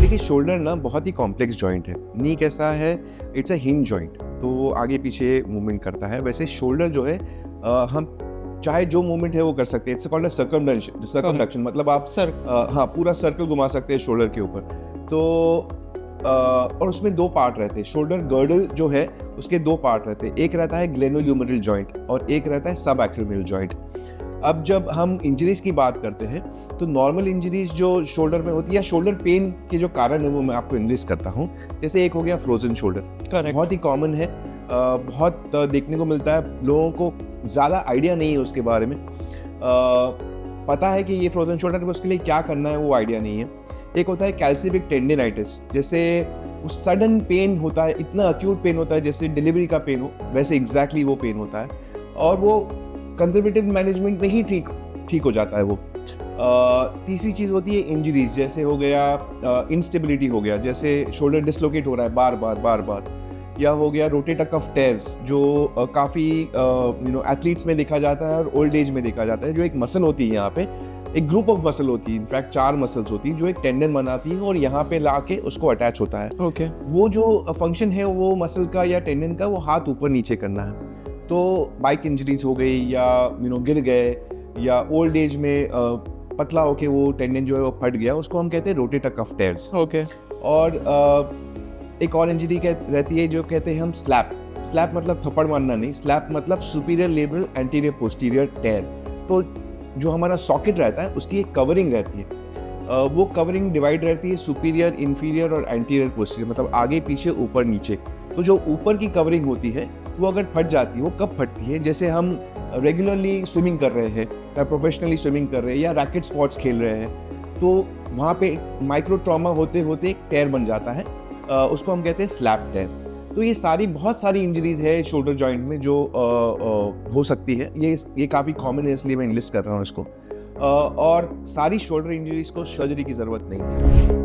देखिए शोल्डर ना बहुत ही कॉम्प्लेक्स जॉइंट है। नी कैसा है, इट्स अ हिंज जॉइंट, तो आगे पीछे मूवमेंट करता है। वैसे शोल्डर जो है हम चाहे जो मूवमेंट है वो कर सकते हैं। इट्स कॉल्ड सर्कमडक्शन, मतलब आप सर हाँ पूरा सर्कल घुमा सकते हैं शोल्डर के ऊपर। तो और उसमें दो पार्ट रहते हैं। शोल्डर गर्डल जो है उसके दो पार्ट रहते हैं, एक रहता है ग्लेनोह्यूमेरल जॉइंट और एक रहता है सब एक्रोमियल जॉइंट। अब जब हम इंजरीज की बात करते हैं तो नॉर्मल इंजरीज जो शोल्डर में होती है या शोल्डर पेन के जो कारण है वो मैं आपको इनलिस्ट करता हूँ। जैसे एक हो गया फ्रोजन शोल्डर, करेक्ट। बहुत ही कॉमन है, बहुत देखने को मिलता है। लोगों को ज़्यादा आइडिया नहीं है उसके बारे में, पता है कि ये फ्रोजन शोल्डर है, उसके लिए क्या करना है वो आइडिया नहीं है। एक होता है कैल्सिफिक टेंडिनाइटिस, जैसे सडन पेन होता है, इतना अक्यूट पेन होता है जैसे डिलीवरी का पेन हो, वैसे एग्जैक्टली वो पेन होता है और वो कंजर्वेटिव मैनेजमेंट में ही ठीक हो जाता है वो। तीसरी चीज़ होती है इंजरीज, जैसे हो गया इंस्टेबिलिटी हो गया, जैसे शोल्डर डिसलोकेट हो रहा है बार बार, या हो गया रोटेटर कफ टेयर्स जो काफ़ी एथलीट्स में देखा जाता है और ओल्ड एज में देखा जाता है। जो एक मसल होती है यहाँ पे, एक ग्रुप ऑफ मसल होती है, इनफैक्ट 4 मसल्स होती हैं जो एक टेंडन बनाती है और यहाँ पे ला के उसको अटैच होता है। ओके। वो जो फंक्शन है वो मसल का या टेंडन का, वो हाथ ऊपर नीचे करना है। तो बाइक इंजरीज हो गई या गिर गए या ओल्ड एज में पतला होके वो टेंडन जो है वो फट गया, उसको हम कहते हैं रोटेटर कफ टेयर्स। ओके। और एक और इंजरी रहती है जो कहते हैं हम स्लैप मतलब थप्पड़ मारना नहीं, स्लैप मतलब सुपीरियर लेबरल एंटीरियर पोस्टीरियर टेयर। तो जो हमारा सॉकेट रहता है उसकी एक कवरिंग रहती है, वो कवरिंग डिवाइड रहती है सुपीरियर, इंफीरियर और एंटीरियर पोस्टीरियर, मतलब आगे पीछे ऊपर नीचे। तो जो ऊपर की कवरिंग होती है वो अगर फट जाती है, वो कब फटती है, जैसे हम रेगुलरली स्विमिंग कर रहे हैं या प्रोफेशनली स्विमिंग कर रहे हैं या रैकेट स्पोर्ट्स खेल रहे हैं, तो वहाँ पे माइक्रो ट्रॉमा होते होते एक टेयर बन जाता है, उसको हम कहते हैं स्लैप टेयर। तो ये बहुत सारी इंजरीज है शोल्डर जॉइंट में जो हो सकती है। ये काफ़ी कॉमन है, इसलिए मैं इंग्लिश कर रहा हूँ इसको। और सारी शोल्डर इंजरीज को सर्जरी की ज़रूरत नहीं है।